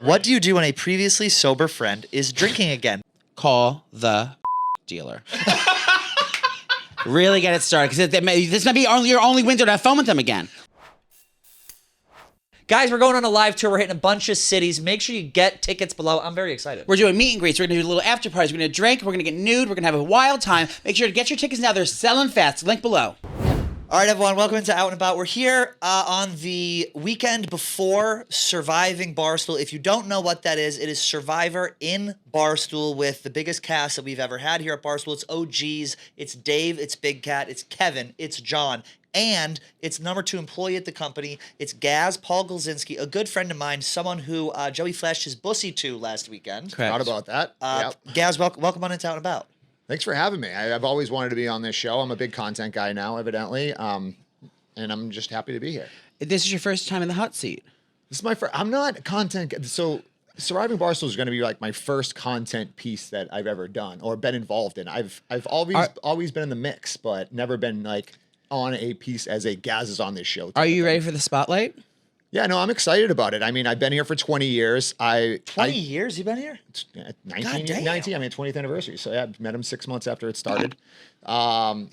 What do you do when a previously sober friend is drinking again? Call the dealer. Really get it started, because this might be your only window to have fun with them again. Guys, we're going on a live tour. We're hitting a bunch of cities. Make sure you get tickets below. I'm very excited. We're doing meet and greets. We're going to do little after parties. We're going to drink. We're going to get nude. We're going to have a wild time. Make sure to get your tickets now. They're selling fast. Link below. All right, everyone. Welcome to Out and About. We're here on the weekend before Surviving Barstool. If you don't know what that is, it is Survivor in Barstool with the biggest cast that we've ever had here at Barstool. It's OGs. It's Dave. It's Big Cat. It's Kevin. It's John. And it's number 2 employee at the company. It's Gaz, Paul Golzinski, a good friend of mine, someone who Joey flashed his bussy to last weekend. Forgot about that. Yep. Gaz, welcome on into Out and About. Thanks for having me. I've always wanted to be on this show. I'm a big content guy now, evidently, and I'm just happy to be here. This is your first time in the hot seat. This is my first. I'm not a content guy. So Surviving Barstool is going to be like my first content piece that I've ever done or been involved in. I've always been in the mix, but never been like on a piece as a Gaz is on this show. Are you ready for the spotlight? Yeah, no, I'm excited about it. I mean, I've been here for 20 years. 20 years you've been here? 19, I mean, 20th anniversary. So yeah, I met him 6 months after it started. I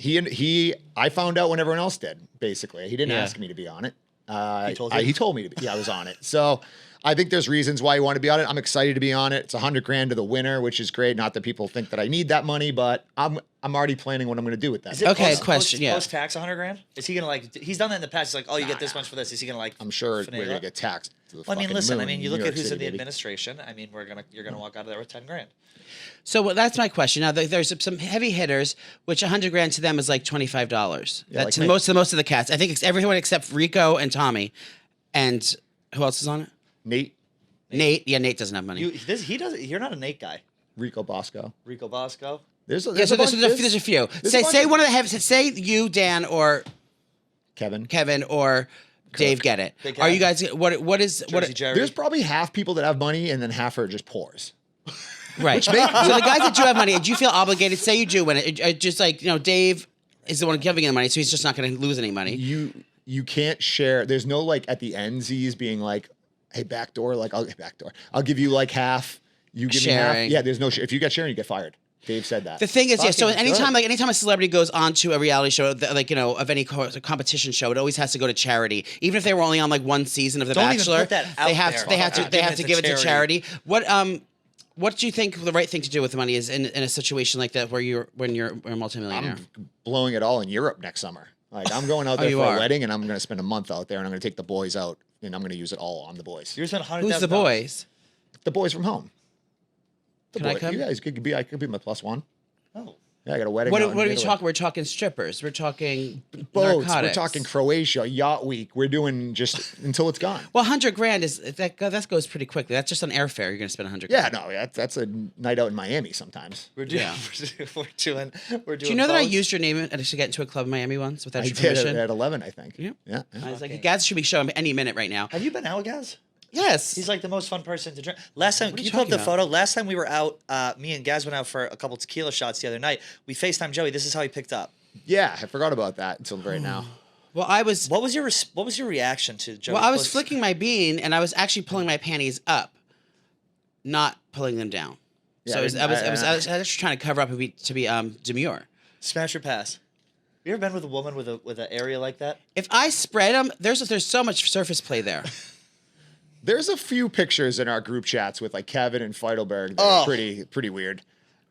found out when everyone else did, basically. He didn't ask me to be on it. He told me to be. Yeah, I was on it. So I think there's reasons why you want to be on it. I'm excited to be on it. It's $100,000 to the winner, which is great. Not that people think that I need that money, but I'm already planning what I'm going to do with that. Question. Post-tax $100,000? Is he going to he's done that in the past. He's like, oh, you get this much for this. Is he going to I'm sure we're going to get taxed. Well, I mean, listen. I mean, you look at who's in the administration. I mean, you're gonna walk out of there with $10,000. So that's my question. Now there's some heavy hitters, which $100,000 to them is like $25. Yeah, That's most of the cats. I think it's everyone except Rico and Tommy, and who else is on it? Nate. Yeah, Nate doesn't have money. He doesn't. You're not a Nate guy. Rico Bosco. There's a few. Say one of the heavy. Say you, Dan, or Kevin, or Dave get it. Are you guys what is Jerry? There's probably half people that have money and then half are just poors. Right. So the guys that do have money, do you feel obligated? Say you do win it. Just like, Dave is the one giving the money, so he's just not going to lose any money. You can't share. There's no like at the endsies being like, hey, backdoor, I'll give you like half. You give sharing. me half. Yeah, there's no if you get sharing, you get fired. Dave said that. The thing is, so anytime a celebrity goes onto a reality show, of any competition show, it always has to go to charity. Even if they were only on like one season of The Bachelor, they have to give it to charity. What do you think the right thing to do with the money is in a situation like that when you're a multimillionaire? I'm blowing it all in Europe next summer. Like I'm going out there for a wedding, and I'm going to spend a month out there, and I'm going to take the boys out, and I'm going to use it all on the boys. You're spending $100,000. Who's the boys? The boys from home. Can I come? You guys could be my +1. Oh. Yeah, I got a wedding. What are we talking? We're talking strippers. We're talking boats. narcotics. We're talking Croatia, yacht week. We're doing just until it's gone. Well, $100,000 is that goes pretty quickly. That's just on airfare. You're going to spend $100,000. Yeah, no, that's a night out in Miami sometimes. We're doing. Do you know that I used your name to get into a club in Miami once without your permission? I did at 11, I think. Yeah. I was like, Gaz should be showing any minute right now. Have you been out with Gaz? Yes. He's like the most fun person to drink. Last time, can you pull up the photo? Last time we were out, me and Gaz went out for a couple tequila shots the other night. We FaceTimed Joey. This is how he picked up. Yeah, I forgot about that until right now. Well, I was. What was your reaction to Joey? Well, I was flicking my bean and I was actually pulling my panties up, not pulling them down. Yeah, so I was just trying to cover up to be demure. Smash or pass? You ever been with a woman with an area like that? If I spread them, there's so much surface play there. There's a few pictures in our group chats with like Kevin and Feidelberg that are pretty weird.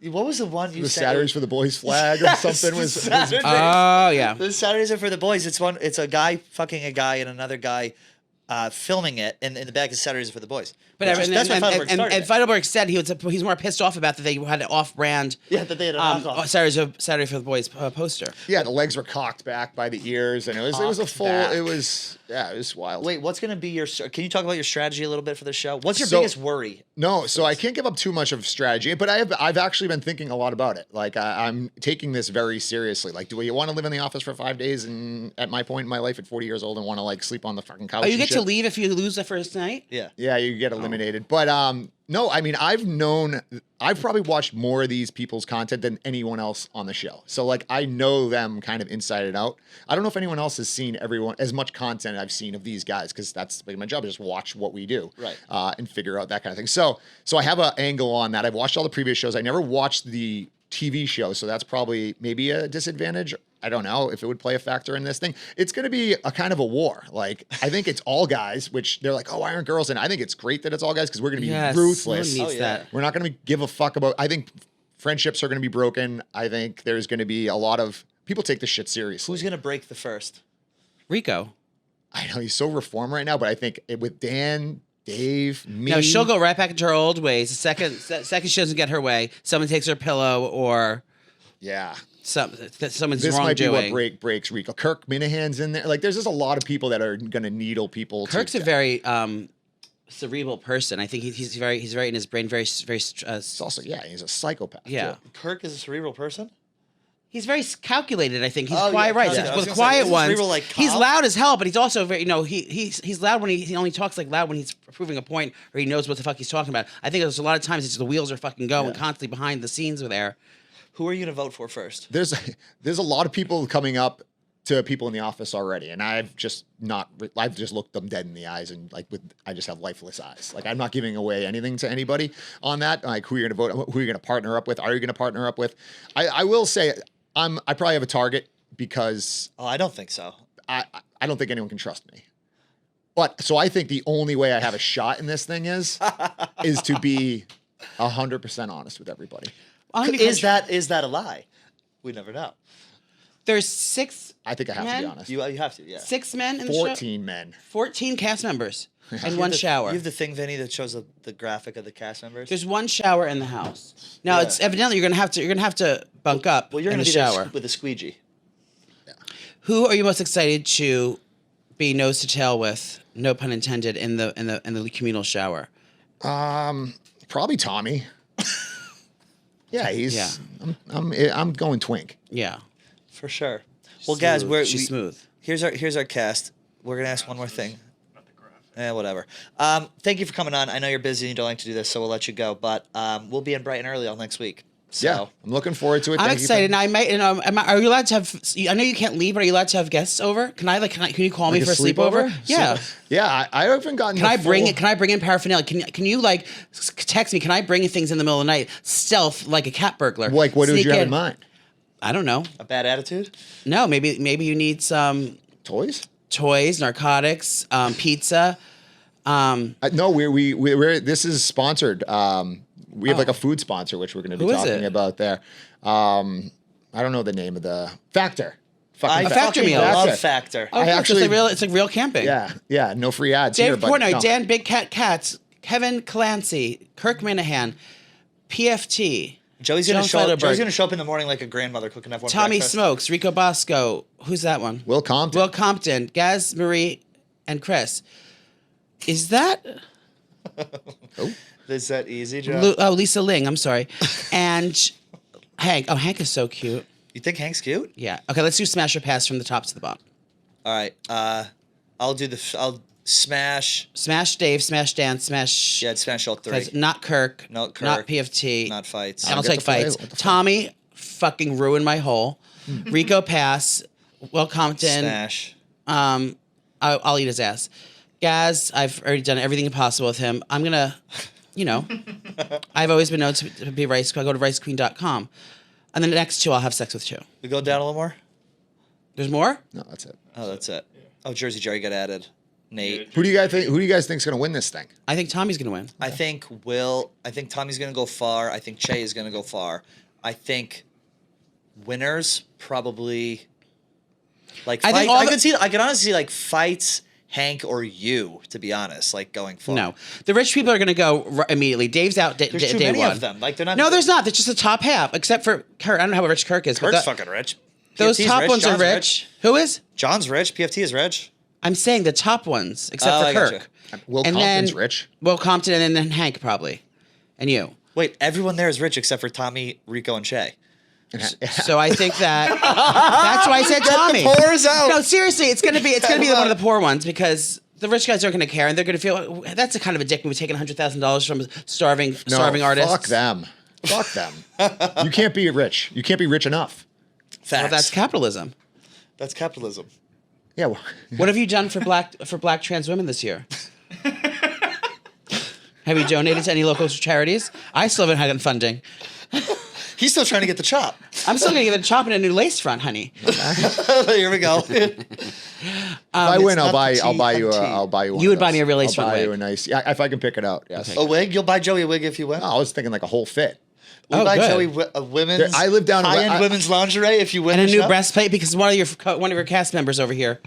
What was the one you said? The Saturdays for the Boys flag or something was. Oh yeah. The Saturdays are for the boys. It's a guy fucking a guy and another guy filming it, and in the back is Saturdays for the boys. But and Feidelberg said he's more pissed off about that they had an off-brand. Yeah, that they had an Saturday for the Boys poster. Yeah, the legs were cocked back by the ears, and it was a full. Back. It was wild. Wait, what's going to be your? Can you talk about your strategy a little bit for the show? What's your biggest worry? No, so I can't give up too much of strategy, but I've actually been thinking a lot about it. Like I'm taking this very seriously. Like, do you want to live in the office for 5 days and at my point in my life at 40 years old and want to like sleep on the fucking couch? Oh, you get to leave if you lose the first night? Yeah. Yeah, you get eliminated. But no, I mean, I've probably watched more of these people's content than anyone else on the show. So like, I know them kind of inside and out. I don't know if anyone else has seen as much content I've seen of these guys, because that's like my job, is just watch what we do, right? And figure out that kind of thing. So I have an angle on that. I've watched all the previous shows. I never watched the TV show, so that's probably maybe a disadvantage. I don't know if it would play a factor in this thing. It's going to be a kind of a war. Like, I think it's all guys, which they're like, oh, why aren't girls? And I think it's great that it's all guys, because we're going to be ruthless. We're not going to give a fuck about, I think friendships are going to be broken. I think there's going to be a lot of people take this shit seriously. Who's going to break the first? Rico. I know he's so reformed right now, but I think with Dan, Dave, me. No, she'll go right back into her old ways. The second she doesn't get her way, someone takes her pillow, or someone's this wrongdoing. This might be what breaks Rico. Kirk Minahan's in there. Like, there's just a lot of people that are going to needle people. Kirk's a very cerebral person. I think he's very in his brain. It's also he's a psychopath. Yeah, too. Kirk is a cerebral person. He's very calculated. I think he's quite right. Yeah. With the quiet ones, like he's loud as hell, but he's also very. He's loud when he only talks like loud when he's proving a point, or he knows what the fuck he's talking about. I think there's a lot of times it's the wheels are fucking going constantly behind the scenes there. Who are you going to vote for first? There's a lot of people coming up to people in the office already, and I've just looked them dead in the eyes, and I just have lifeless eyes. Like, I'm not giving away anything to anybody on that. Like, who you're going to vote, who you're going to partner up with, are you going to partner up with? I will say I probably have a target, because I don't think so. I don't think anyone can trust me. But so I think the only way I have a shot in this thing is to be 100% honest with everybody. Is that a lie? We never know. There's 6. I think I have to be honest. You have to, yeah. 6 men in the show. 14 men. 14 cast members and one shower. You have the thing, Vinny, that shows the graphic of the cast members. There's one shower in the house. Now it's evidently you're gonna have to bunk up. Well, you're in gonna the be shower there with a squeegee. Yeah. Who are you most excited to be nose to tail with? No pun intended. In the communal shower. Probably Tommy. Yeah, I'm going twink. Yeah, for sure. Well, guys, she's smooth. Here's our cast. We're gonna ask one more thing. Whatever. Thank you for coming on. I know you're busy and you don't like to do this, so we'll let you go. But we'll be in Brighton early all next week. So. Yeah, I'm looking forward to it. I'm excited. And I might. Are you allowed to have? I know you can't leave, but are you allowed to have guests over? Can you call me for a sleepover? Yeah. Yeah, I haven't gotten. Can I bring in paraphernalia? Can you like text me? Can I bring things in the middle of the night, stealth like a cat burglar? Like, what did you have in mind? I don't know. A bad attitude? No, maybe you need some toys, narcotics, pizza. No, we're this is sponsored. We have like a food sponsor, which we're going to be talking about there. I don't know the name of the Factor. I Factor meal. Love Factor. Oh, it's like real camping. Yeah. No free ads Dave here. Portnoy, no. Dan Big Cat Katz, Kevin Clancy, Kirk Minahan, PFT. Joey's gonna show up in the morning like a grandmother cooking everyone Tommy breakfast. Smokes, Rico Bosco. Who's that one? Will Compton, Gaz, Marie, and Chris. Is that? Is that easy, Joe? Lisa Ling. I'm sorry. And Hank. Oh, Hank is so cute. You think Hank's cute? Yeah. Okay, let's do smash or pass from the top to the bottom. All right. I'll smash. Smash Dave. Smash Dan. Smash. Yeah, smash all 3. Not Kirk. Not Kirk. Not PFT. Not fights. I don't take fights. Tommy fucking ruined my hole. Rico pass. Will Compton. Smash. I'll eat his ass. Gaz, I've already done everything possible with him. I'm gonna, I've always been known to be rice. I go to ricequeen.com. And then the next 2 I'll have sex with 2. We go down a little more? There's more? No, that's it. Oh, that's it. Oh, Jersey Jerry got added. Nate. Who do you guys think is going to win this thing? I think Tommy's going to win. I think Tommy's going to go far. I think Che is going to go far. I think winners probably I can honestly see like fights, Hank or you, to be honest, like going far. No, the rich people are going to go immediately. Dave's out. There's too many of them. Like they're not. No, there's not. There's just the top half, except for Kurt. I don't know how rich Kirk is. Kirk's fucking rich. Those PFT's top rich. ones John's are rich. Who is? John's rich. PFT is rich. I'm saying the top ones, except for Kirk. Will Compton's rich. Will Compton and then Hank probably, and you. Wait, everyone there is rich except for Tommy, Rico, and Che. So I think that's why I said Tommy. Get the pours out. No, seriously, it's gonna be one of the poor ones because The rich guys aren't going to care, and they're going to feel that's a kind of a dick move, taking $100,000 from starving artists. Fuck them. Fuck them. You can't be rich. You can't be rich enough. Facts. Well, that's capitalism. That's capitalism. Yeah. Well, What have you done for black trans women this year? Have you donated to any local charities? I still haven't had funding. He's still trying to get the chop. I'm still going to get a chop and a new lace front, honey. Here we go. if I win, I'll buy you one. You would buy me a really I'll strong buy wig. you a nice. Yeah, if I can pick it out. Yes. Okay. A wig? You'll buy Joey a wig if you win? No, I was thinking like a whole fit. We'll buy good. Joey a women's I live down in high-end I- women's lingerie if you win And a the new show. breastplate because one of your cast members over here.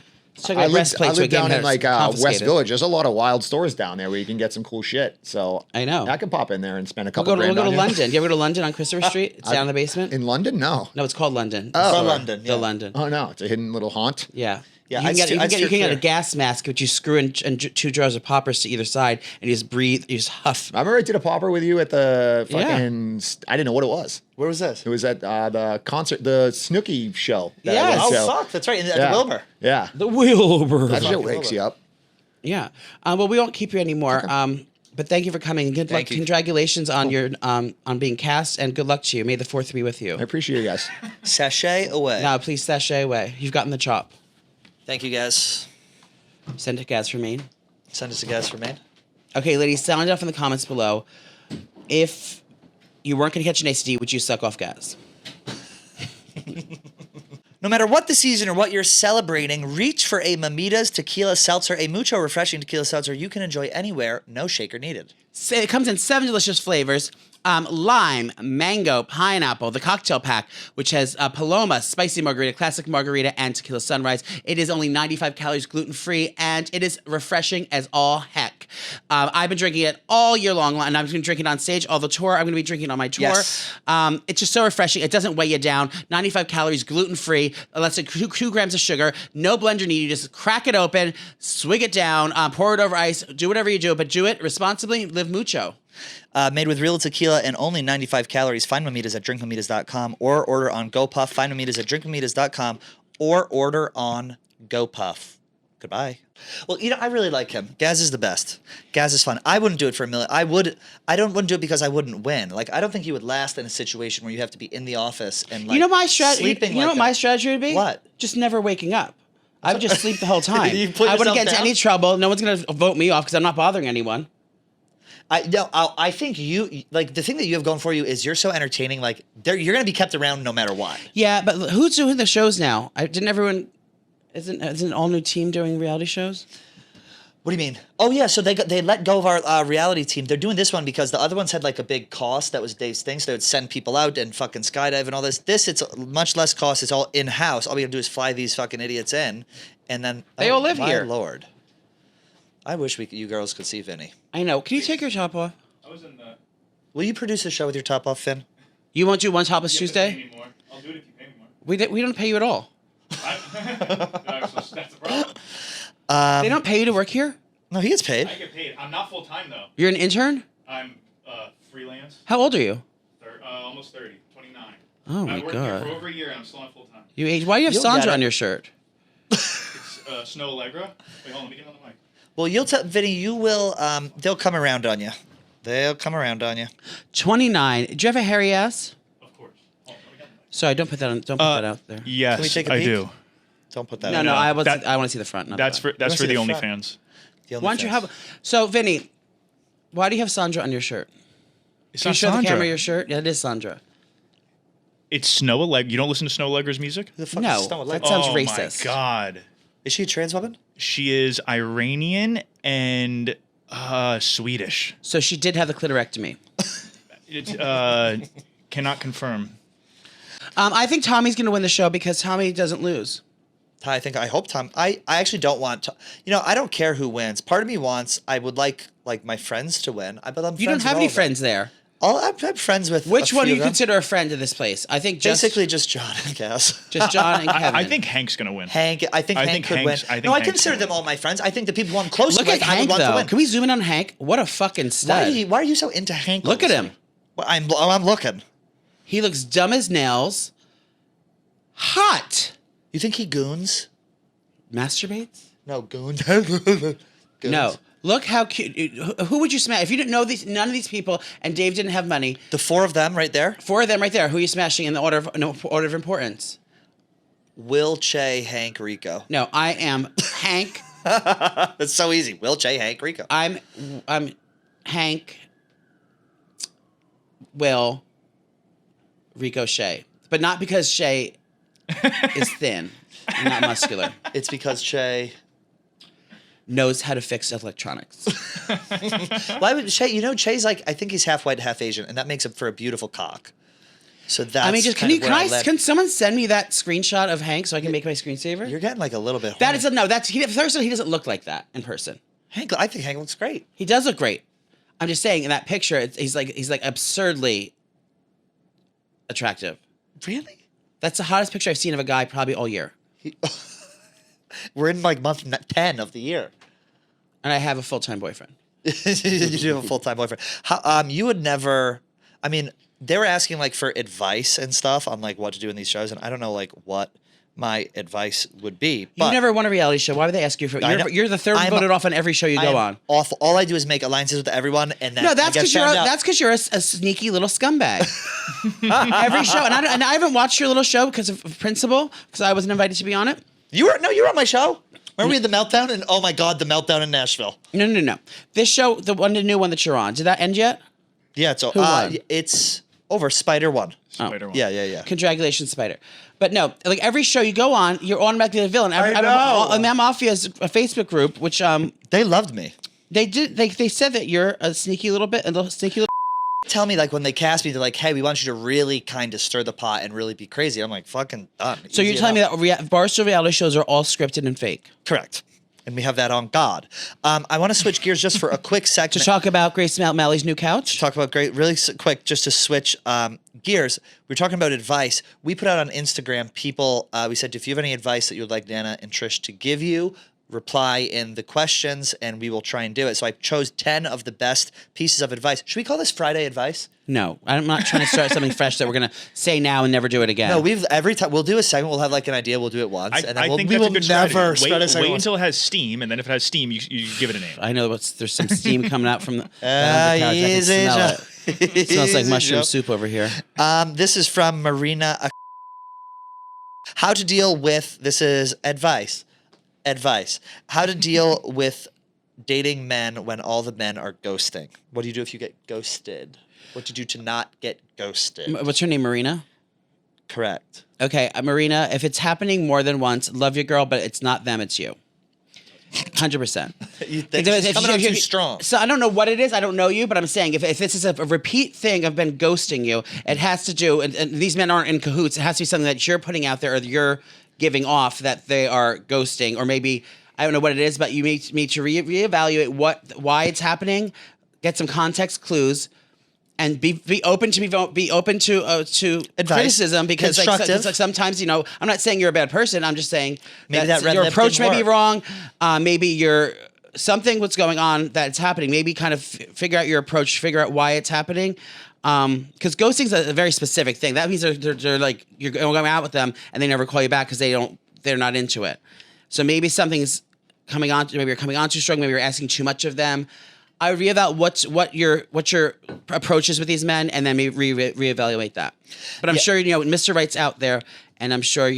I live down in like West Village. There's a lot of wild stores down there where you can get some cool shit. So I know. I can pop in there and spend a couple We'll grand go to on you. London. You ever go to London on Christopher Street? It's down in the basement. In London? No. No, it's called London. Oh, London. The London. Oh no, it's a hidden little haunt. Yeah. Yeah, you can I'd get steer a clear. gas mask, which you screw in 2 jars of poppers to either side, and you just breathe, you just huff. Remember I did a popper with you at the Yeah. fucking. I didn't know what it was. Where was this? It was at the concert, the Snooki show. that I Yes. went Oh, to. fuck. That's right. At Yeah. the Wilbur. Yeah. The Wilbur. That shit Fucking wakes Wilbur. you up. Yeah. Well, we won't keep you anymore. But thank you for coming. Good luck. Thank you. Congratulations on your on being cast, and good luck to you. May the 4th be with you. I appreciate you guys. Sachet away. Now, please sashay away. You've gotten the chop. Thank you, guys. Send it, Gaz, for me. Send us a guest for me. Okay, ladies, sound off in the comments below. If you weren't going to catch an ACD, would you suck off Gaz? No matter what the season or what you're celebrating, reach for a Mamitas Tequila Seltzer, a mucho refreshing tequila seltzer you can enjoy anywhere, no shaker needed. It comes in 7 delicious flavors. Lime, mango, pineapple, the cocktail pack, which has Paloma, spicy margarita, classic margarita, and tequila sunrise. It is only 95 calories, gluten-free, and it is refreshing as all heck. I've been drinking it all year long, and I've been drinking it on stage all the tour. I'm going to be drinking it on my tour. Yes. It's just so refreshing. It doesn't weigh you down. 95 calories, gluten-free, less than 2 grams of sugar, no blender needed. You just crack it open, swig it down, pour it over ice, do whatever you do, but do it responsibly, live mucho. Made with real tequila and only 95 calories. Find Mamitas at drinkmamitas.com or order on GoPuff. Find Mamitas at drinkmamitas.com or order on GoPuff. Goodbye. Well, I really like him. Gaz is the best. Gaz is fun. I wouldn't do it for a million. I wouldn't do it because I wouldn't win. Like, I don't think you would last in a situation where you have to be in the office and like my strategy. sleeping You know like what my that. strategy would be? What? Just never waking up. I would just sleep the whole time. You put I wouldn't yourself get into down? any trouble. No one's gonna vote me off because I'm not bothering anyone. I think you like the thing that you have going for you is you're so entertaining. Like, you're gonna be kept around no matter what. Yeah, but who's doing the shows now? Didn't everyone? Isn't an all new team doing reality shows? What do you mean? Oh yeah, so they let go of our reality team. They're doing this one because the other ones had like a big cost. That was Dave's thing. So they would send people out and fucking skydive and all this. This it's much less cost. It's all in house. All we gotta do is fly these fucking idiots in, and then They all live my here. Lord, I wish you girls could see Vinny. I know. Can you take your top off? I was in the. Will you produce a show with your top off, Finn? You won't do one topless You have to Tuesday? pay me more. I'll do it if you pay me more. We don't pay you at all. That's the problem. They don't pay you to work here. No, he gets paid. I get paid. I'm not full time though. You're an intern. I'm freelance. How old are you? Almost 30, 29. Oh my I've worked here god. for over a year and I'm still not full time. You age. Why do you have You'll get Sandra it. on your shirt? It's Snow Allegra. Wait, hold on. Let me get on the mic. Well, you'll tell Vinny. You will. They'll come around on you. They'll come around on you. 29. Do you have a hairy ass? Of course. Oh, let me get on the mic. Sorry, don't put that on. Don't put that out there. Yes, Can we take a I peek? do. Don't put that. No, out. no. I want That- to see the front. Not That's the back. for see the the front. OnlyFans. The Why don't you OnlyFans. have? So, Vinny, why do you have Sandra on your shirt? It's Can you not show the Sandra. camera your shirt? Yeah, it is Sandra. It's Snow Allegra. You don't listen to Snow Allegra's music? Who the fuck No, is Snow Allegra? that sounds oh racist. my god. Is she a trans woman? She is Iranian and Swedish. So she did have the clitorectomy. It's cannot confirm. I think Tommy's going to win the show because Tommy doesn't lose. I hope Tom. I actually don't want to. I don't care who wins. Part of me wants. I would like my friends to win. You don't have any friends there. I'm friends with. Which a one do few you of them. consider a friend in this place? I think just, Basically, just John and Cass. just John and Kevin. I think Hank's gonna win. Hank. I think Hank could win. I No, I Hank's consider gonna them all my friends. I think the people who I'm close Look with, at I Hank would want to though. win. Can we zoom in on Hank? What a fucking stud. Why are you so into Hank? Look at obviously? him. Well, I'm looking. He looks dumb as nails. Hot. You think he goons? Masturbates? No, goons. Goons. No. Look how cute. Who would you smash? If you didn't know none of these people, and Dave didn't have money. The 4 of them right there? 4 of them right there. Who are you smashing in the order of importance? Will, Che, Hank, Rico. No, I am Hank. That's so easy. Will, Che, Hank, Rico. I'm Hank, Will, Rico, Shay. But not because Shay is thin and not muscular. It's because Che knows how to fix electronics. Why would Che? You know, Che's like, I think he's half white, half Asian, and that makes him for a beautiful cock. So that's. I mean, just can someone send me that screenshot of Hank so I can make my screensaver? You're getting like a little bit. That is no. That's first of all, he doesn't look like that in person. Hank, I think Hank looks great. He does look great. I'm just saying in that picture, he's like absurdly attractive. Really? That's the hottest picture I've seen of a guy probably all year. We're in like month 10 of the year. And I have a full-time boyfriend. You do have a full-time boyfriend. How, you would never, I mean, they were asking like for advice and stuff on like what to do in these shows. And I don't know like what my advice would be. But You've never won a reality show. Why would they ask you for it? You're the third voted off on every show you go on. Awful. All I do is make alliances with everyone. And then no, that's because you're a sneaky little scumbag. Every show. And I haven't watched your little show because of principle, because I wasn't invited to be on it. You were on my show. Remember we had the meltdown? And oh my God, the meltdown in Nashville. No. This show, the new one that you're on, did that end yet? Yeah, it's over. Spider won. Spider won. Yeah. Congratulations, Spider. But no, like every show you go on, you're automatically the villain. I know. Ma'am Mafia is a Facebook group, which they loved me. They said that you're a sneaky little Tell me, like, when they cast me, they're like, hey, we want you to really kind of stir the pot and really be crazy. I'm like, fucking done. So you're telling me that Barstool reality shows are all scripted and fake? Correct. And we have that on God. I want to switch gears just for a quick second. To talk about Grace Malley's new couch? To talk about really quick, just to switch gears. We were talking about advice. We put out on Instagram, people, we said, if you have any advice that you would like Nana and Trish to give you, reply in the questions and we will try and do it. So I chose 10 of the best pieces of advice. Should we call this Friday advice? No, I'm not trying to start something fresh that we're going to say now and never do it again. No, every time we'll do a segment, we'll have like an idea, we'll do it once. And then we will never spread a segment. Wait until it has steam, and then if it has steam, you give it a name. I know there's some steam coming out from the couch. I can smell it. It smells like mushroom soup over here. This is from Marina. How to deal with, this is advice. How to deal with dating men when all the men are ghosting. What do you do if you get ghosted? What to do to not get ghosted? What's her name, Marina? Correct. Okay, Marina, if it's happening more than once, love your girl, but it's not them, it's you. 100%. You think it's coming out too strong. So I don't know what it is. I don't know you, but I'm saying if this is a repeat thing of been ghosting you, it has to do, and these men aren't in cahoots, it has to be something that you're putting out there or you're giving off that they are ghosting, or maybe I don't know what it is, but you need to reevaluate why it's happening, get some context clues, and be open to criticism, because like sometimes I'm not saying you're a bad person. I'm just saying maybe that your approach may be wrong. Maybe something what's going on that's happening. Maybe kind of figure out your approach, figure out why it's happening. Because ghosting is a very specific thing. That means they're like you're going out with them and they never call you back because they're not into it. So maybe something's coming on. Maybe you're coming on too strong. Maybe you're asking too much of them. I would reevaluate what your approach is with these men, and then maybe reevaluate that. But I'm sure Mr. Right's out there, and I'm sure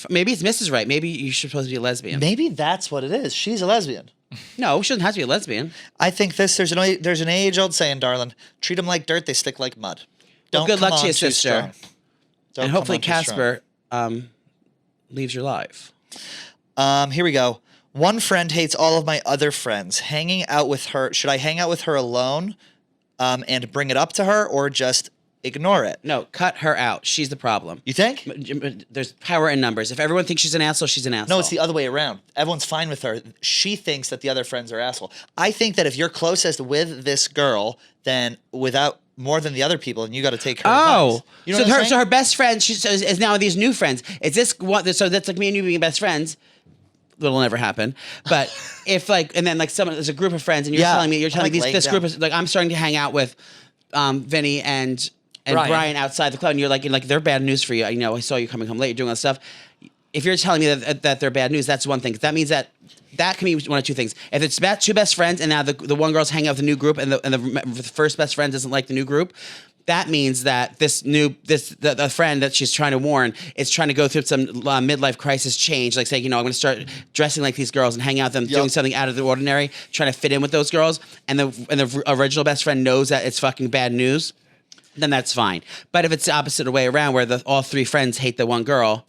maybe it's Mrs. Right. Maybe you're supposed to be a lesbian. Maybe that's what it is. She's a lesbian. No, she doesn't have to be a lesbian. I think there's an age-old saying, darling, treat them like dirt, they stick like mud. Well, good luck to your sister. And hopefully Casper leaves your life. Here we go. One friend hates all of my other friends. Hanging out with her, should I hang out with her alone and bring it up to her, or just ignore it? No, cut her out. She's the problem. You think? There's power in numbers. If everyone thinks she's an asshole, she's an asshole. No, it's the other way around. Everyone's fine with her. She thinks that the other friends are asshole. I think that if you're closest with this girl, then without more than the other people, and you got to take her advice. You know so her best friend is now these new friends. Is this what? So that's like me and you being best friends. It'll never happen. But if and then there's a group of friends, and you're telling me this group is I'm starting to hang out with Vinny and Brian outside the club, and you're like they're bad news for you. I saw you coming home late, you're doing all that stuff. if you're telling me that they're bad news, that's one thing. That means that can be one of two things. If it's two best friends and now the one girl's hanging out with the new group and the first best friend doesn't like the new group, that means that the friend that she's trying to warn is trying to go through some midlife crisis change, like saying, I'm going to start dressing like these girls and hang out with them, doing something out of the ordinary, trying to fit in with those girls, and the original best friend knows that it's fucking bad news, then that's fine. But if it's the opposite way around, where all three friends hate the one girl,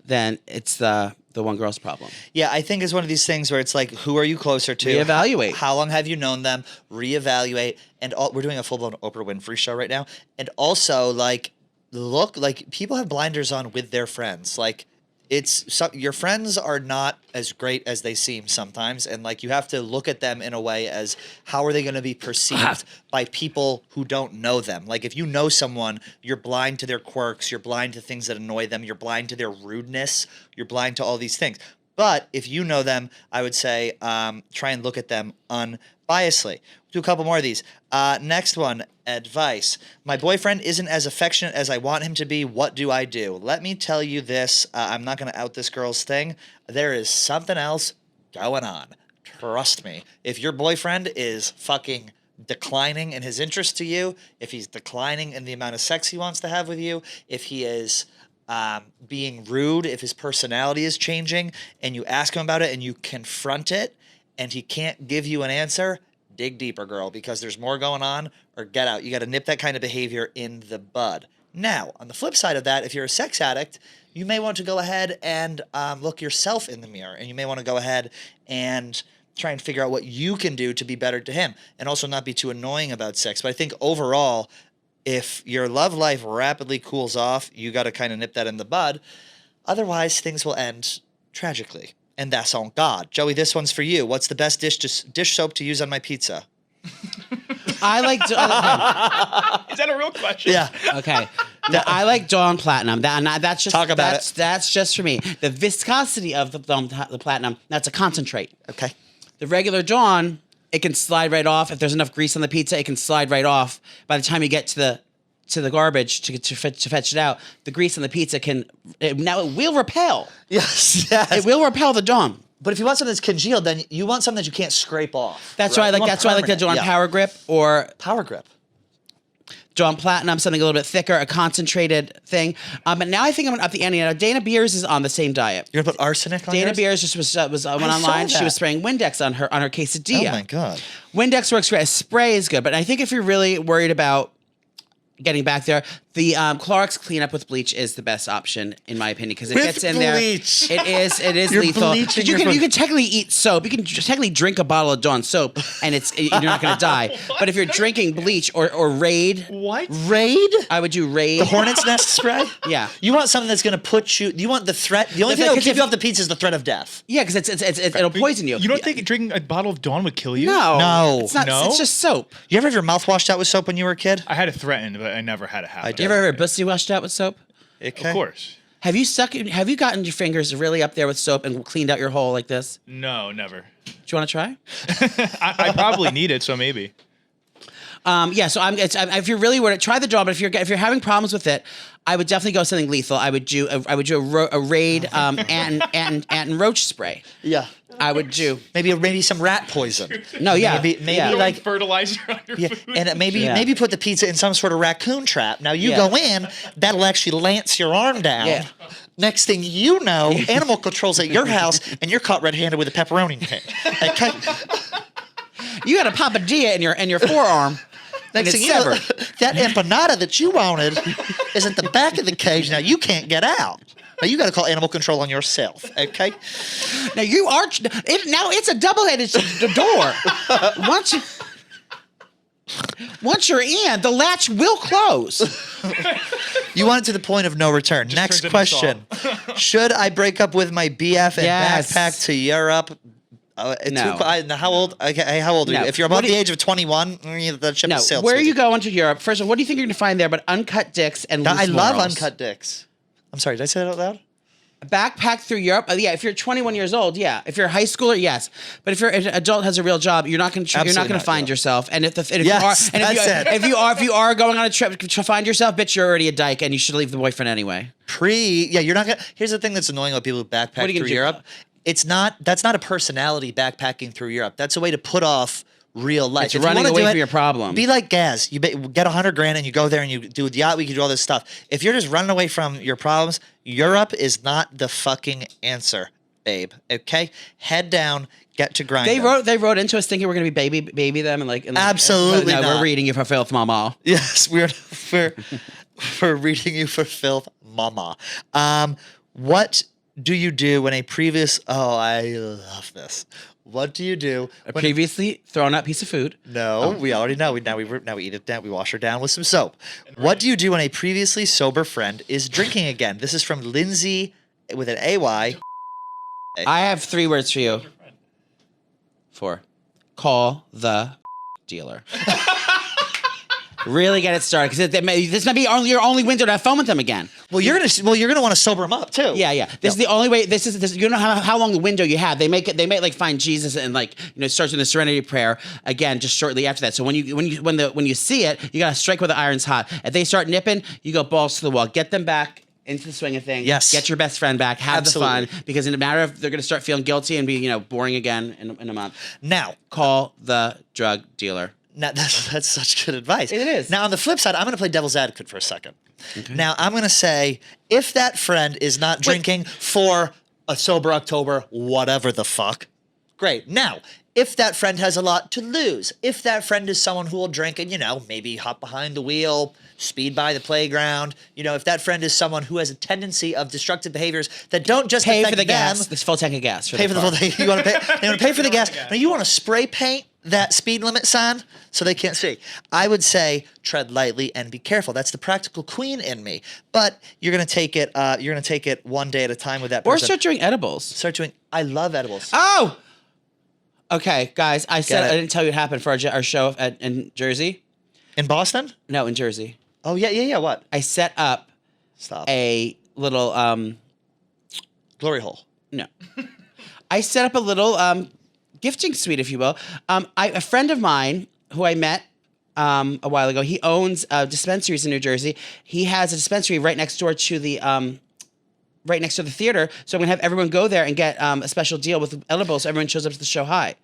then it's the one girl's problem. Yeah, I think it's one of these things where it's like, who are you closer to? Reevaluate. How long have you known them? Reevaluate. And we're doing a full-blown Oprah Winfrey show right now. And also, like, look, like, people have blinders on with their friends. Like, your friends are not as great as they seem sometimes. And, like, you have to look at them in a way as how are they going to be perceived by people who don't know them. Like, if you know someone, you're blind to their quirks. You're blind to things that annoy them. You're blind to their rudeness. You're blind to all these things. But if you know them, I would say try and look at them unbiasedly. Do a couple more of these. Next one, advice. My boyfriend isn't as affectionate as I want him to be. What do I do? Let me tell you this. I'm not going to out this girl's thing. There is something else going on. Trust me. If your boyfriend is fucking declining in his interest to you, if he's declining in the amount of sex he wants to have with you, if he is being rude, if his personality is changing, and you ask him about it and you confront it, and he can't give you an answer, dig deeper, girl, because there's more going on, or get out. You got to nip that kind of behavior in the bud. Now, on the flip side of that, if you're a sex addict, you may want to go ahead and look yourself in the mirror, and you may want to go ahead and try and figure out what you can do to be better to him, and also not be too annoying about sex. But I think overall, if your love life rapidly cools off, you got to kind of nip that in the bud. Otherwise, things will end tragically. And that's on God. Joey, this one's for you. What's the best dish soap to use on my pizza? I like... Is that a real question? Yeah. Okay. I like Dawn Platinum. That's just... Talk about it. That's just for me. The viscosity of the Platinum, that's a concentrate. Okay. The regular Dawn, it can slide right off. If there's enough grease on the pizza, it can slide right off. By the time you get to the garbage to fetch it out, the grease on the pizza it will repel. Yes. It will repel the Dawn. But if you want something that's congealed, then you want something that you can't scrape off. That's right? Why I like the Dawn Power Grip or Power Grip. Dawn Platinum, something a little bit thicker, a concentrated thing. But now I think I'm going to up the ante. Now, Dana Beers is on the same diet. You're going to put arsenic on Dana yours? Beers just went online. She was spraying Windex on her quesadilla. Oh, my God. Windex works great. A spray is good. But I think if you're really worried about getting back there, the Clorox cleanup with bleach is the best option, in my opinion, because it gets in bleach. there. It is lethal. You can technically eat soap. You can technically drink a bottle of Dawn soap, and you're not going to die. But if you're drinking bleach or Raid, what? Raid? I would do Raid. The hornet's nest spray? Yeah. You want something that's going to put you. You want the threat. The only thing that will keep you off the pizza is the threat of death. Yeah, because it'll poison you. You don't think drinking a bottle of Dawn would kill you? No. It's not. No? It's just soap. You ever have your mouth washed out with soap when you were a kid? I had it threatened, but I never had it happen. You ever heard pussy washed out with soap? Okay. Of course. Have you gotten your fingers really up there with soap and cleaned out your hole like this? No, never. Do you want to try? I probably need it, so maybe. Yeah. So if you're really worried, try the Dawn. But if you're having problems with it, I would definitely go something lethal. I would do a Raid ant and roach spray. Yeah. I would do maybe some rat poison. No, yeah, maybe like fertilizer on your food. And maybe put the pizza in some sort of raccoon trap. Now you go in, that'll actually lance your arm down. Yeah. Next thing you know, animal control's at your house, and you're caught red-handed with a pepperoni pin. Okay. You got a papadilla in your forearm. Next thing you know, that empanada that you wanted is at the back of the cage. Now you can't get out. Now you got to call animal control on yourself, okay? Now now it's a double-headed door. Once you're in, the latch will close. You want it to the point of no return. Next question: should I break up with my BF and backpack to Europe? No. How old? Okay, how old are you? If you're above the age of 21, the ship is sailed. Where are you going to Europe? First of all, what do you think you're going to find there but uncut dicks and loose I love morals? uncut dicks. I'm sorry, did I say that out loud? Backpack through Europe? Yeah, if you're 21 years old, yeah. If you're a high schooler, yes. But if you're an adult has a real job, you're not going to find yourself. And if you are going on a trip to find yourself, bitch, you're already a dyke, and you should leave the boyfriend anyway. You're not gonna. Here's the thing that's annoying about people who backpack through Europe. That's not a personality backpacking through Europe. That's a way to put off real life. It's running away from your problem. Be like Gaz. You get $100,000 and you go there and you do the yacht week. You do all this stuff. If you're just running away from your problems, Europe is not the fucking answer, babe. Okay, head down. Get to grind. They wrote into us thinking we're gonna be baby them and absolutely no, not. We're reading you for filth, mama. Yes, we're reading you for filth, mama. What do you do when a previous? Oh, I love this. What do you do? A previously thrown out piece of food. No, we already know. Now we eat it down. We wash her down with some soap. What do you do when a previously sober friend is drinking again? This is from Lindsay with an AY. I have 3 words for you. 4. Call the dealer. Really get it started because this might be your only window to have fun with them again. Well, you're gonna want to sober them up too. Yeah. This is the only way. This you know how long the window you have. They might like find Jesus and start doing the Serenity Prayer again just shortly after that. So when you see it, you gotta strike where the iron's hot. If they start nipping, you go balls to the wall. Get them back into the swing of things. Yes. Get your best friend back. Have the fun because in a matter of they're gonna start feeling guilty and be boring again in a month. Now call the drug dealer. Now, that's such good advice. It is. Now, on the flip side, I'm going to play devil's advocate for a second. Okay. Now, I'm going to say, if that friend is not drinking for a sober October, whatever the fuck, great. Now, if that friend has a lot to lose, if that friend is someone who will drink and, maybe hop behind the wheel, speed by the playground, if that friend is someone who has a tendency of destructive behaviors that don't just pay affect for the them, gas, this full tank of gas. Pay for the full tank. You want to pay? They want to pay for the gas. Now, you want to spray paint that speed limit sign so they can't see. I would say tread lightly and be careful. That's the practical queen in me. But you're gonna take it. You're gonna take it one day at a time with that person. Or start doing edibles. I love edibles. Oh. Okay, guys. I didn't tell you what happened for our show in Jersey. In Boston? No, in Jersey. Oh yeah. What? I set up. A little glory hole. No. I set up a little gifting suite, if you will. A friend of mine who I met a while ago, he owns dispensaries in New Jersey. He has a dispensary right next door to the theater. So I'm gonna have everyone go there and get a special deal with edibles so everyone shows up to the show high.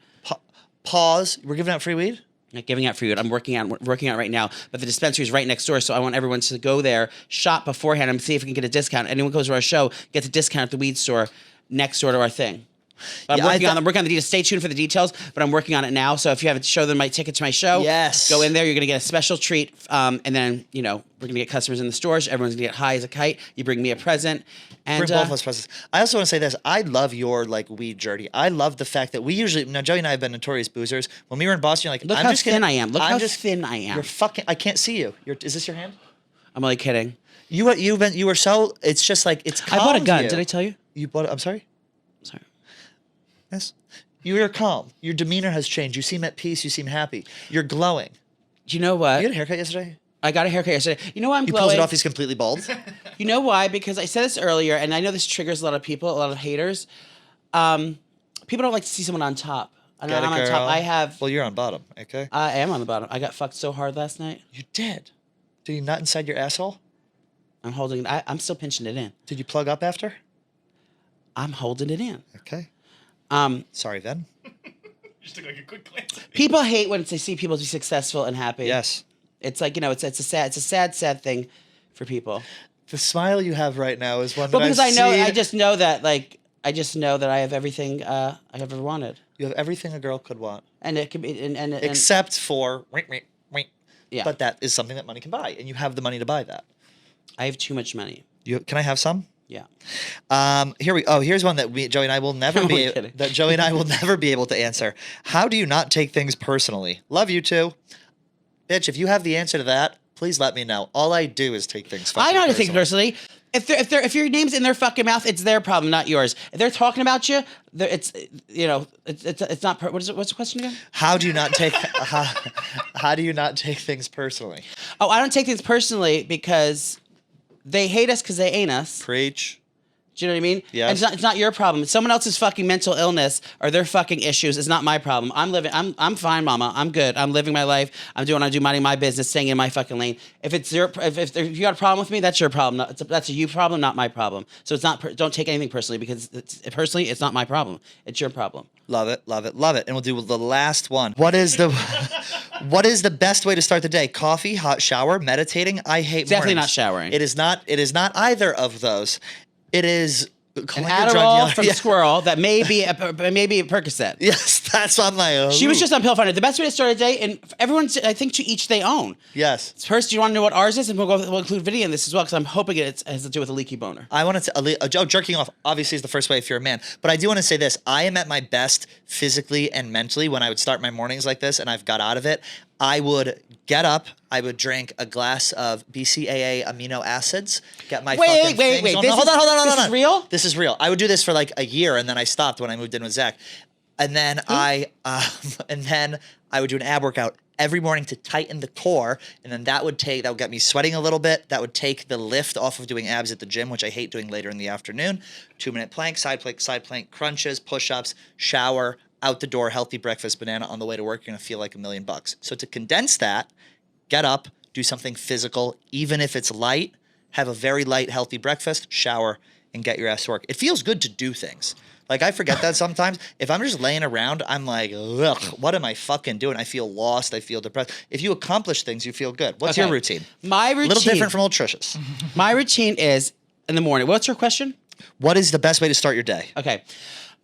Pause. We're giving out free weed? Not giving out free weed. I'm working on it right now. But the dispensary is right next door, so I want everyone to go there, shop beforehand, and see if we can get a discount. Anyone who goes to our show gets a discount at the weed store next door to our thing. But I'm working on the details. Stay tuned for the details, but I'm working on it now. So if you have a show that might ticket to my show, yes, go in there. You're going to get a special treat. And then, we're going to get customers in the stores. Everyone's going to get high as a kite. You bring me a present. And bring both of us presents. I also want to say this. I love your weed journey. I love the fact that we usually, Joey and I have been notorious boozers. When we were in Boston, you're like, look how thin I am. Look how thin I am. You're fucking, I can't see you. Is this your hand? I'm only kidding. You were so, it's just like, it's calm. I bought a gun. Did I tell you? You bought it, I'm sorry? Sorry. Yes. You're calm. Your demeanor has changed. You seem at peace. You seem happy. You're glowing. Do you know what? You had a haircut yesterday? I got a haircut yesterday. You know why I'm glowing? He pulls it off. He's completely bald. You know why? Because I said this earlier, and I know this triggers a lot of people, a lot of haters. People don't like to see someone on top. I'm on top. I have... Well, you're on bottom, okay? I am on the bottom. I got fucked so hard last night. You did? Did you not inside your asshole? I'm holding it. I'm still pinching it in. Did you plug up after? I'm holding it in. Okay. Sorry, then. Just took a quick glance. People hate when they see people be successful and happy. Yes. It's like, it's a sad thing for people. The smile you have right now is one that because I just know that I have everything I ever wanted. You have everything a girl could want. And it can be and except for yeah. But that is something that money can buy, and you have the money to buy that. I have too much money. Can I have some? Yeah. Here's one that Joey and I will never be able to answer. How do you not take things personally? Love you too. Bitch, if you have the answer to that, please let me know. All I do is take things fucking I know how to personally. take it personally. If your name's in their fucking mouth, it's their problem, not yours. If they're talking about you, it's not. What's the question again? How do you not take how do you not take things personally? Oh, I don't take things personally because they hate us because they ain't us. Preach. Do you know what I mean? Yeah. And it's not your problem. It's someone else's fucking mental illness or their fucking issues. It's not my problem. I'm fine, mama. I'm good. I'm living my life. Minding my business, staying in my fucking lane. If you got a problem with me, that's your problem. That's a you problem, not my problem. So it's not. Don't take anything personally because it's not my problem. It's your problem. Love it, love it, love it. And we'll do the last one. What is the best way to start the day? Coffee, hot shower, meditating? I hate Definitely mornings. not showering. It is not either of those. It is an Adderall from Squirrel that may be a Percocet. Yes, that's what I'm like. She was just on Pill Finder. The best way to start a day, and everyone's, I think, to each their own. Yes. First, do you want to know what ours is? And we'll include video in this as well, because I'm hoping it has to do with a leaky boner. I want to jerking off obviously is the first way if you're a man, but I do want to say this. I am at my best physically and mentally when I would start my mornings like this, and I've got out of it. I would get up, I would drink a glass of BCAA amino acids, get my fucking things. Wait. Hold on. This is real? This is real. I would do this for like a year, and then I stopped when I moved in with Zach. And then I would do an ab workout every morning to tighten the core, and then that would get me sweating a little bit. That would take the lift off of doing abs at the gym, which I hate doing later in the afternoon. 2-minute plank, side plank, crunches, push-ups, shower, out the door, healthy breakfast, banana on the way to work. You're going to feel like $1 million. So to condense that, get up, do something physical, even if it's light, have a very light, healthy breakfast, shower, and get your ass to work. It feels good to do things. Like, I forget that sometimes. If I'm just laying around, I'm like, ugh, what am I fucking doing? I feel lost. I feel depressed. If you accomplish things, you feel good. What's your routine? My routine. A little different from old Trish's. My routine is in the morning. What's your question? What is the best way to start your day? Okay.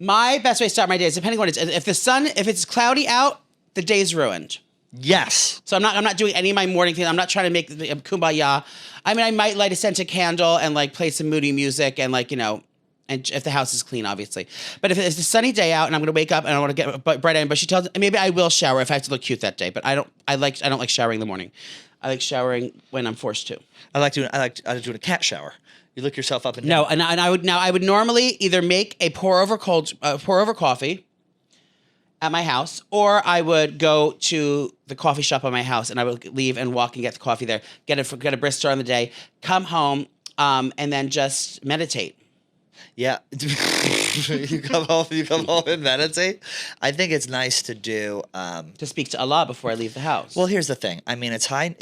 My best way to start my day is depending on what it is. If it's cloudy out, the day's ruined. Yes. So I'm not doing any of my morning things. I'm not trying to make kumbaya. I mean, I might light a scented candle and like play some moody music and like, and if the house is clean, obviously. But if it's a sunny day out and I'm going to wake up and I want to get bright eyed, but she tells maybe I will shower if I have to look cute that day. But I don't like showering in the morning. I like showering when I'm forced to. I like doing a cat shower. You look yourself up and down. No, and I would normally either make a pour over coffee at my house, or I would go to the coffee shop at my house and I would leave and walk and get the coffee there, get a brisk start on the day, come home, and then just meditate. Yeah. you come home and meditate. I think it's nice to do to speak to Allah before I leave the house. Well, here's the thing. I mean, it's dawn,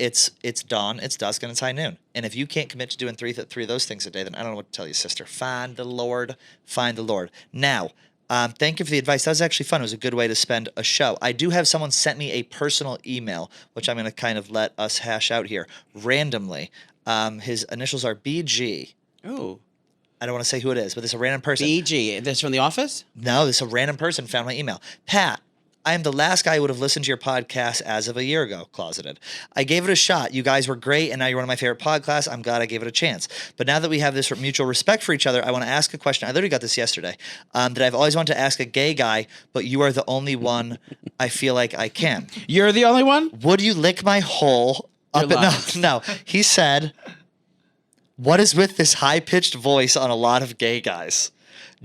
it's dusk, and it's high noon. And if you can't commit to doing three of those things a day, then I don't know what to tell you, sister. Find the Lord. Now, thank you for the advice. That was actually fun. It was a good way to spend a show. I do have someone sent me a personal email, which I'm going to kind of let us hash out here randomly. His initials are BG. Ooh. I don't want to say who it is, but this is a random person. BG. This from the office? No, this is a random person found my email. Pat, I am the last guy who would have listened to your podcast as of a year ago, closeted. I gave it a shot. You guys were great, and now you're one of my favorite podcasts. I'm glad I gave it a chance. But now that we have this mutual respect for each other, I want to ask a question. I literally got this yesterday, that I've always wanted to ask a gay guy, but you are the only one I feel like I can. You're the only one? Would you lick my hole up at... No. He said... What is with this high-pitched voice on a lot of gay guys?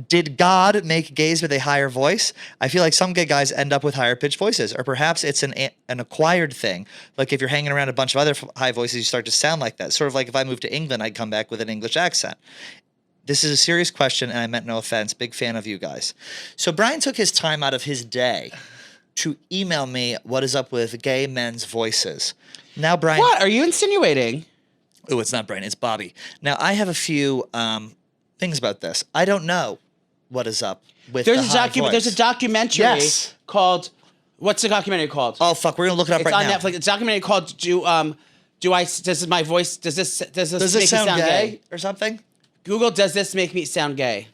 Did God make gays with a higher voice? I feel like some gay guys end up with higher-pitched voices, or perhaps it's an acquired thing. Like if you're hanging around a bunch of other high voices, you start to sound like that. Sort of like if I moved to England, I'd come back with an English accent. This is a serious question, and I meant no offense. Big fan of you guys. So Brian took his time out of his day to email me what is up with gay men's voices. Now, Brian... What are you insinuating? Oh, it's not Brian. It's Bobby. Now, I have a few things about this. I don't know what is up with There's a documentary called... What's the documentary called? Oh, fuck. We're going to look it up right now. It's on Netflix. It's a documentary called Does this make me sound gay? Or something? Google, does this make me sound gay?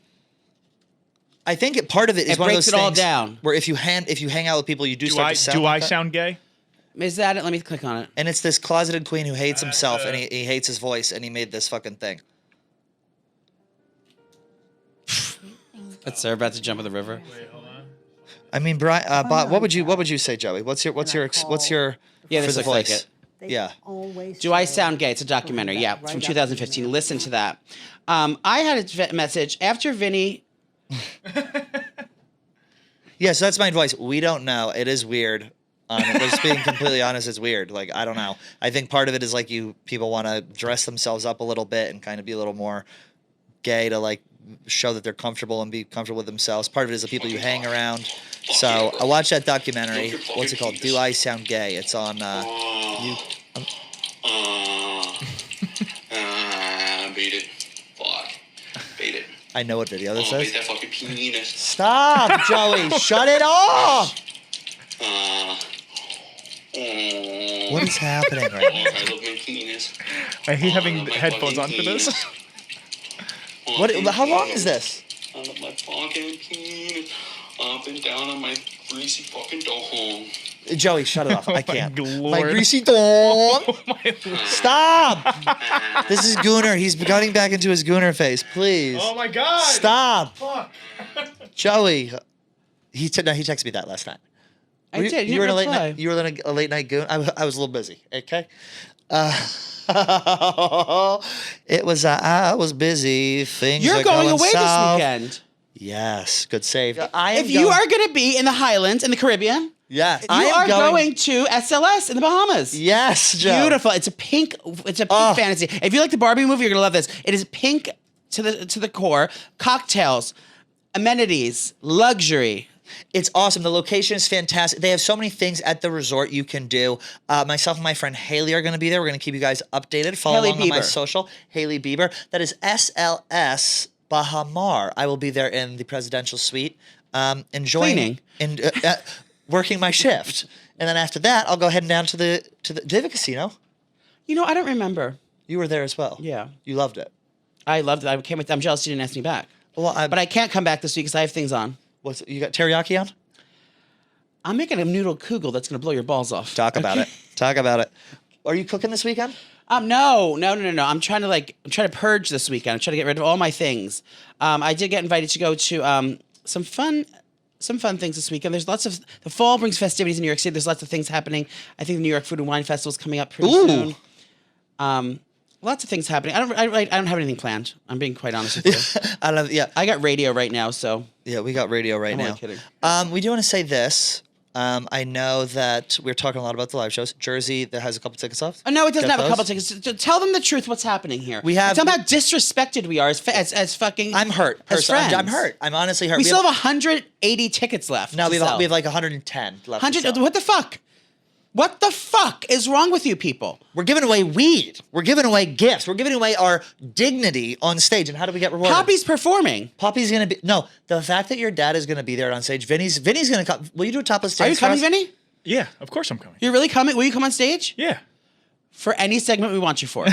I think part of it is one of those things... It breaks it all down. Where if you hang out with people, you start to sound Do I sound gay? Is that it? Let me click on it. And it's this closeted queen who hates himself and he hates his voice, and he made this fucking thing. That's Sarah about to jump in the river. Wait, hold on. I mean, Brian, what would you say, Joey? What's your Yeah, for this the looks voice? like it. Yeah. Do I sound gay? It's a documentary. Yeah, it's from 2015. Listen to that. I had a message after Vinny. Yeah, so that's my advice. We don't know. It is weird. Just being completely honest, it's weird. Like, I don't know. I think part of it is like people want to dress themselves up a little bit and kind of be a little more gay to like show that they're comfortable and be comfortable with themselves. Part of it is the people you hang around. So I watched that documentary. What's it called? Do I Sound Gay? It's on Beat it. Fuck. Beat it. I know what video this is. Beat that fucking penis. Stop, Joey. Shut it off. What is happening right now? I love my penis. Are you having headphones on for this? How long is this? I love my fucking penis. Up and down on my greasy fucking dong. Joey, shut it off. I can't. My greasy dong. Stop. This is Gooner. He's cutting back into his Gooner face. Please. Oh my God. Stop. Fuck. Joey. He texted me that last night. I did. You were in a late night. You were in a late night goon. I was a little busy. Okay. It was. I was busy. Things. You're are going away south. this weekend. Yes. Good save. If you are going to be in the Highlands in the Caribbean, yes, you are going to SLS in the Bahamas. Yes, Joe. Beautiful. It's a pink fantasy. If you like the Barbie movie, you're gonna love this. It is pink to the core. Cocktails, amenities, luxury. It's awesome. The location is fantastic. They have so many things at the resort you can do. Myself and my friend Haley are going to be there. We're going to keep you guys updated. Follow along on my social. Haley Bieber. That is SLS Bahamar. I will be there in the presidential suite, enjoying and working my shift. And then after that, I'll go heading down to the. Do they have a casino? You know, I don't remember. You were there as well. Yeah, you loved it. I loved it. I'm jealous you didn't ask me back. Well, but I can't come back this week because I have things on. You got teriyaki on? I'm making a noodle kugel that's gonna blow your balls off. Talk about it. Talk about it. Are you cooking this weekend? No. I'm trying to purge this weekend. I'm trying to get rid of all my things. I did get invited to go to some fun things this weekend. There's lots of the fall brings festivities in New York City. There's lots of things happening. I think the New York Food and Wine Festival is coming up pretty soon. Lots of things happening. I don't have anything planned. I'm being quite honest with you. I got radio right now, so yeah, we got radio right now. I'm kidding. We do want to say this. I know that we're talking a lot about the live shows. Jersey that has a couple tickets left. Oh, no, it doesn't have a couple tickets. Tell them the truth. What's happening here? Tell them how disrespected we are as fucking. I'm hurt. As friends. I'm hurt. I'm honestly hurt. We still have 180 tickets left. No, we have like 110 left. 100. What the fuck? What the fuck is wrong with you people? We're giving away weed. We're giving away gifts. We're giving away our dignity on stage. And how do we get rewarded? Poppy's performing. Poppy's going to be... No, the fact that your dad is going to be there on stage. Vinny's going to come. Will you do a topless dance? Are you coming, Vinny? Yeah, of course I'm coming. You're really coming? Will you come on stage? Yeah. For any segment we want you for.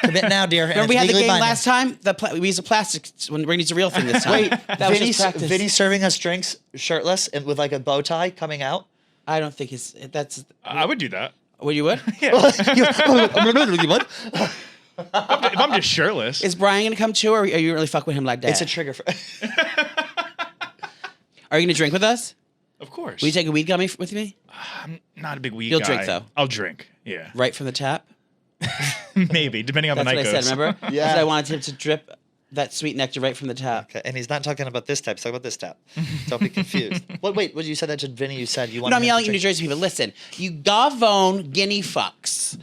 Commit now, dear. Remember we had the game last time? We used a plastic when we're going to use a real thing this time. Wait, Vinny's serving us drinks shirtless and with like a bow tie coming out? I don't think that's... I would do that. Well, you would? Yeah. If I'm just shirtless. Is Brian going to come too, or are you really fuck with him like that? It's a trigger. Are you going to drink with us? Of course. Will you take a weed gummy with me? I'm not a big weed guy. You'll drink, though. I'll drink, yeah. Right from the tap? Maybe, depending on the night goes. That's what I said, remember? Yeah. I wanted him to drip that sweet nectar right from the tap. Okay, and he's not talking about this tap. He's talking about this tap. Don't be confused. Wait, you said that to Vinny? You said you want. No, I'm yelling at New Jersey people. Listen, you gavone guinea fucks.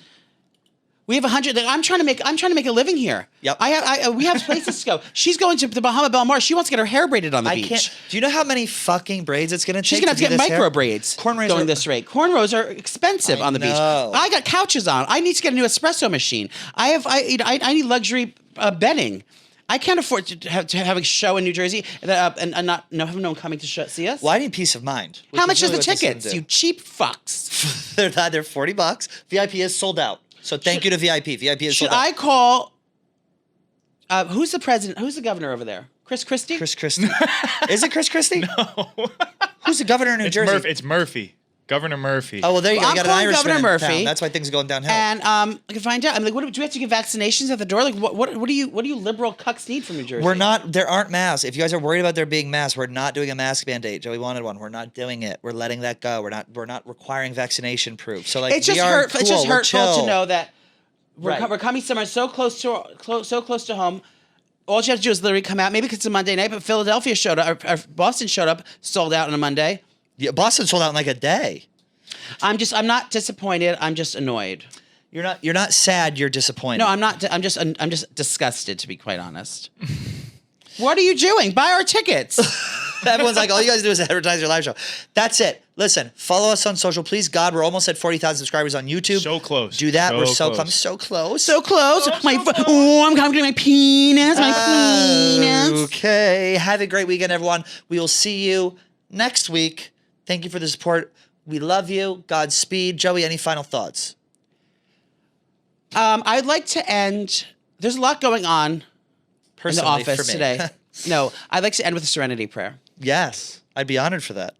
We have 100. I'm trying to make a living here. Yep. We have places to go. She's going to the Bahama Belmar. She wants to get her hair braided on the beach. Do you know how many fucking braids it's going to take? She's going to have to get micro braids. Cornrows going this rate. Cornrows are expensive on the beach. I got couches on. I need to get a new espresso machine. I need luxury bedding. I can't afford to have a show in New Jersey and not have no one coming to see us. Well, I need peace of mind. How much is the tickets? You cheap fucks. They're $40. VIP is sold out. So thank you to VIP. VIP is sold out. Should I call? Who's the president? Who's the governor over there? Chris Christie? Chris Christie. Is it Chris Christie? No. Who's the governor of New Jersey? It's Murphy. Governor Murphy. Oh, well, there you go. You got an Irishman Governor Murphy. in town. That's why things are going downhill. And I can find out. I'm like, do we have to get vaccinations at the door? Like, what do you liberal cucks need from New Jersey? There aren't masks. If you guys are worried about there being masks, we're not doing a mask mandate. Joey wanted one. We're not doing it. We're letting that go. We're not requiring vaccination proof. So like, it's just hurtful. It's just hurtful to know that Right. We're coming somewhere so close to home. All you have to do is literally come out. Maybe because it's a Monday night, but Philadelphia showed up. Or Boston showed up, sold out on a Monday. Yeah, Boston sold out in like a day. I'm not disappointed. I'm just annoyed. You're not sad. You're disappointed. No, I'm not. I'm just disgusted, to be quite honest. What are you doing? Buy our tickets. Everyone's like, all you guys do is advertise your live show. That's it. Listen, follow us on social. Please, God, we're almost at 40,000 subscribers on YouTube. So close. Do that. We're so close. close. So close. So close. I'm coming to my penis. My penis. Okay. Have a great weekend, everyone. We will see you next week. Thank you for the support. We love you. Godspeed. Joey, any final thoughts? I'd like to end. There's a lot going on in the office today. No, I'd like to end with a serenity prayer. Yes, I'd be honored for that.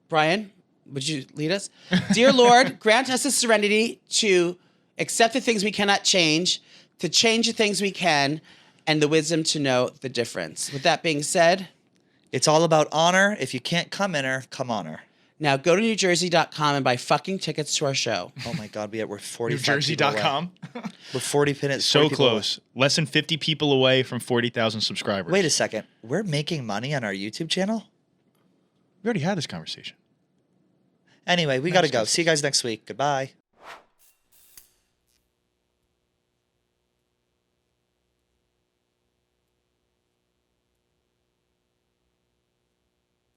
Brian, would you lead us? Dear Lord, grant us the serenity to accept the things we cannot change, to change the things we can, and the wisdom to know the difference. With that being said, it's all about honor. If you can't come in her, come on her. Now go to NewJersey.com and buy fucking tickets to our show. Oh my God, we're 45 NewJersey.com. We're 40 minutes. So close. Less than 50 people away from 40,000 subscribers. Wait a second. We're making money on our YouTube channel? We already had this conversation. Anyway, we got to go. See you guys next week. Goodbye.